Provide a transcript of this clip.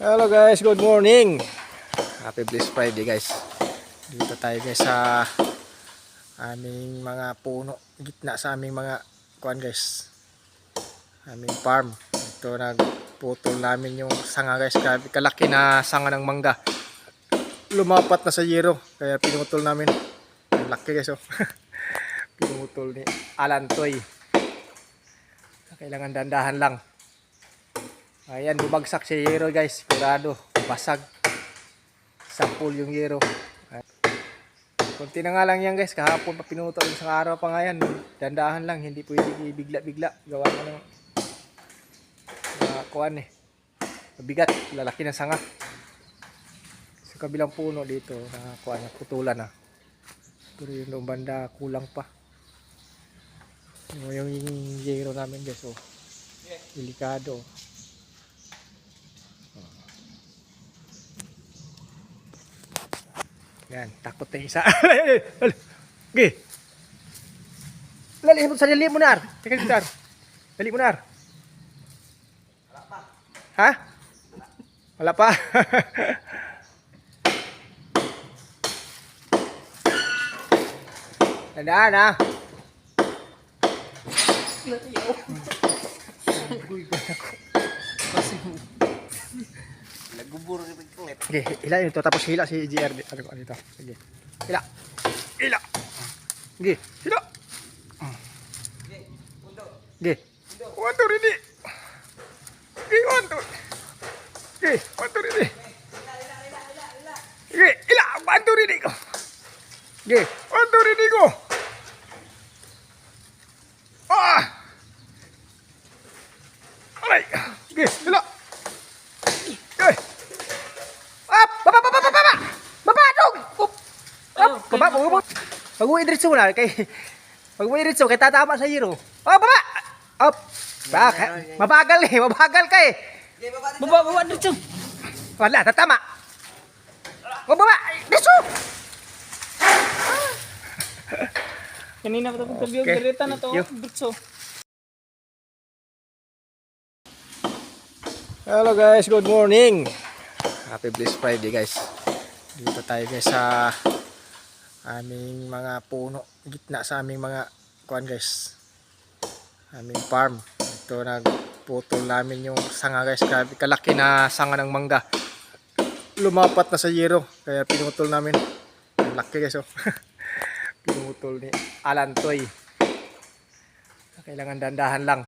Hello guys, good morning. Happy Blessed Friday guys. Dito tayo guys sa aming mga puno, gitna sa aming mga kuan guys. Aming farm. Ito nagputol namin yung sanga guys. Grabe kalaki na sanga ng mangga. Lumapat na sa yero, kaya pinutol namin. Ang laki guys oh. Pinutol ni Alantoy. Kailangan dandahan lang. Ayan, bumagsak si yero guys, sigurado, basag. Sampul yung yero. Kunti na nga lang yan guys, kahapon pa pinutol, isang araw pa nga yan. Dandahan lang, hindi pwede bigla-bigla. Gawa ka ng kuwan eh. Mabigat, lalaki ng sanga. Sa kabilang puno dito, kuwan, putulan na. Pero yung doon banda, kulang pa. Yung yero namin guys, oh. Delikado. Yan, takot na isa. Okay. Lali mo sa dali mo nar. Teka dito nar. Dali mo nar. Wala pa. Ha? Wala pa. Tandaan ha. Naguburo rin pagkangit. Okay, hila ito tapos hila si GR dito. Sige. Hila. Hila. Okay, hila. Okay. One two ready. Okay, one two. Okay, one two ready. Okay, hila. One two ready go. Okay, one two ready go. Ah. Alright. Okay, hila. Okay. Baba dong. Up, baba mo. Pag mo idiretso na kay tatama sa yero. Oh, baba. Up. Mabagal ka eh. Baba dito. Wala, tatama. Oh, baba. Diretso. Kanina pa tapos tabi yung garita na to. Dito. Hello guys, good morning. Happy Blessed Friday guys. Dito tayo guys sa aming mga puno, gitna sa aming mga kuan guys. Aming farm. Ito nagputol namin yung sanga guys. Grabe kalaki na sanga ng mangga. Lumapat na sa yero, kaya pinutol namin. Ang laki guys oh. Pinutol ni Alantoy. Kailangan dandahan lang.